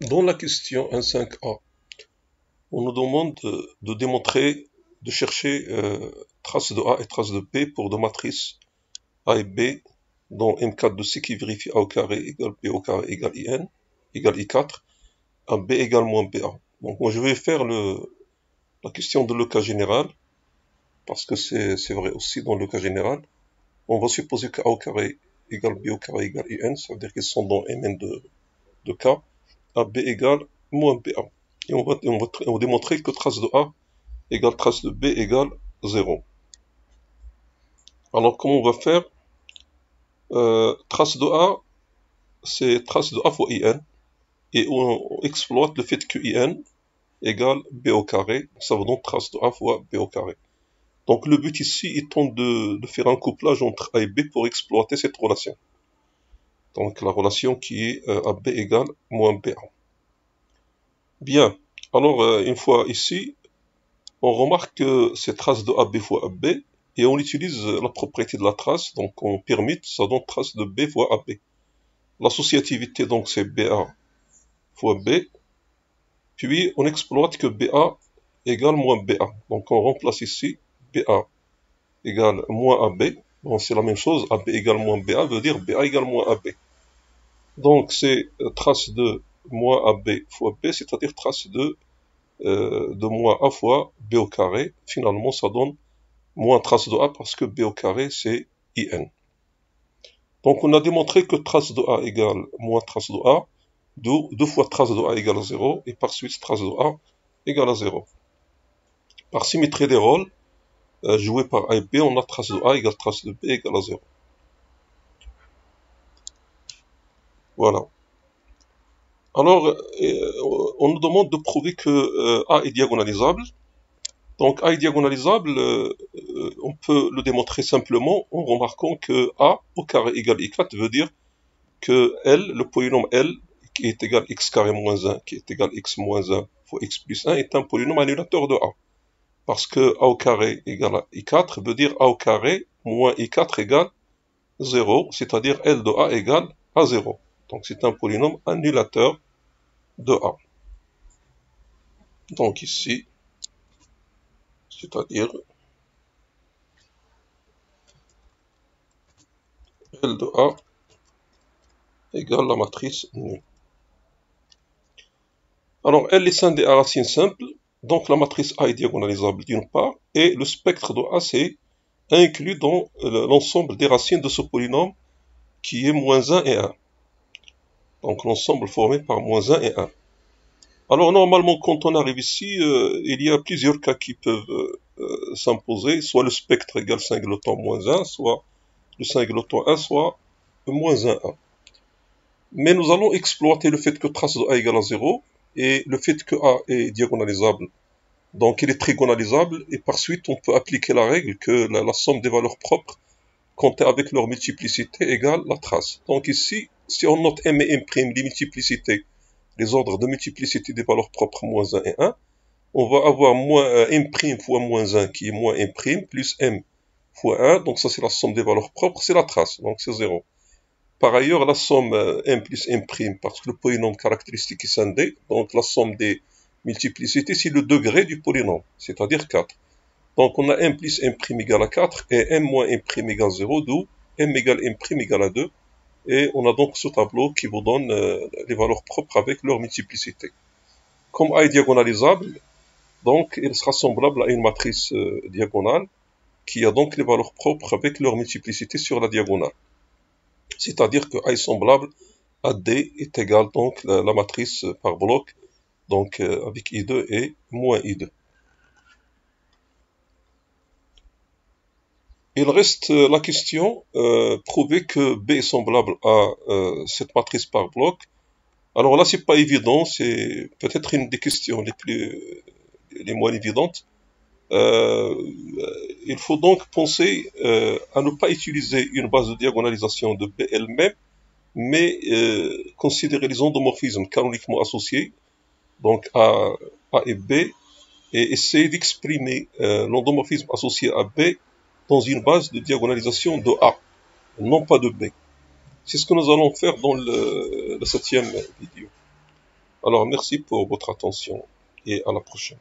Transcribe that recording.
Dans la question 1.5a, on nous demande de démontrer, de chercher trace de A et trace de B pour deux matrices A et B dont M4 de C qui vérifie A au carré égale B au carré égale IN égale I4, AB égale moins BA. Donc moi je vais faire la question de le cas général, parce que c'est vrai aussi dans le cas général. On va supposer que A au carré égale B au carré égale IN, ça veut dire qu'ils sont dans Mn de K. AB égale moins BA. Et on va démontrer que trace de A égale trace de B égale 0. Alors comment on va faire? Trace de A, c'est trace de A fois IN, et on exploite le fait que IN égale B au carré, ça vaut donc trace de A fois B au carré. Donc le but ici étant de faire un couplage entre A et B pour exploiter cette relation. Donc la relation qui est AB égale moins BA. Bien, alors une fois ici, on remarque que c'est trace de AB fois AB, et on utilise la propriété de la trace, donc on permit, ça donne trace de B fois AB. L'associativité, donc c'est BA fois B, puis on exploite que BA égale moins BA. Donc on remplace ici BA égale moins AB. Bon, c'est la même chose, AB égale moins BA veut dire BA égale moins AB. Donc c'est trace de moins AB fois B, c'est-à-dire trace de moins A fois B au carré. Finalement, ça donne moins trace de A parce que B au carré, c'est IN. Donc on a démontré que trace de A égale moins trace de A, deux fois trace de A égale à 0, et par suite trace de A égale à 0. Par symétrie des rôles, jouée par A et B, on a trace de A égale trace de B égale à 0. Voilà. Alors, on nous demande de prouver que A est diagonalisable. Donc A est diagonalisable, on peut le démontrer simplement en remarquant que A au carré égale I4 veut dire que L, le polynôme L, qui est égal x carré moins 1, qui est égal x moins 1 fois x plus 1, est un polynôme annulateur de A. Parce que A au carré égale à I4 veut dire A au carré moins I4 égale 0, c'est-à-dire L de A égale à 0. Donc c'est un polynôme annulateur de A. Donc ici, c'est-à-dire L de A égale la matrice nulle. Alors L est scindé à racine simple, donc la matrice A est diagonalisable d'une part, et le spectre de A c'est inclus dans l'ensemble des racines de ce polynôme qui est moins 1 et 1. Donc l'ensemble formé par moins 1 et 1. Alors normalement quand on arrive ici, il y a plusieurs cas qui peuvent s'imposer, soit le spectre égale singleton moins 1, soit le singleton 1, soit moins 1, 1. Mais nous allons exploiter le fait que trace de A égale à 0, et le fait que A est diagonalisable. Donc il est trigonalisable, et par suite on peut appliquer la règle que la somme des valeurs propres comptées avec leur multiplicité égale la trace. Donc ici, si on note M et M', les multiplicités, les ordres de multiplicité des valeurs propres moins 1 et 1, on va avoir M' fois moins 1 qui est moins M', plus M fois 1, donc ça c'est la somme des valeurs propres, c'est la trace, donc c'est 0. Par ailleurs, la somme M plus M', parce que le polynôme caractéristique est scindé, donc la somme des multiplicités, c'est le degré du polynôme, c'est-à-dire 4. Donc on a M plus M' égale à 4 et M moins M' égale 0, d'où M égale M' égale à 2. Et on a donc ce tableau qui vous donne les valeurs propres avec leur multiplicité. Comme A est diagonalisable, donc il sera semblable à une matrice diagonale qui a donc les valeurs propres avec leur multiplicité sur la diagonale. C'est-à-dire que A est semblable à D est égal donc la matrice par bloc, donc avec I2 et moins I2. Il reste la question, prouver que B est semblable à cette matrice par bloc. Alors là, c'est pas évident, c'est peut-être une des questions les moins évidentes. Euh, il faut donc penser à ne pas utiliser une base de diagonalisation de B elle-même, mais considérer les endomorphismes canoniquement associés, donc A et B, et essayer d'exprimer l'endomorphisme associé à B dans une base de diagonalisation de A, non pas de B. C'est ce que nous allons faire dans la 7e vidéo. Alors merci pour votre attention et à la prochaine.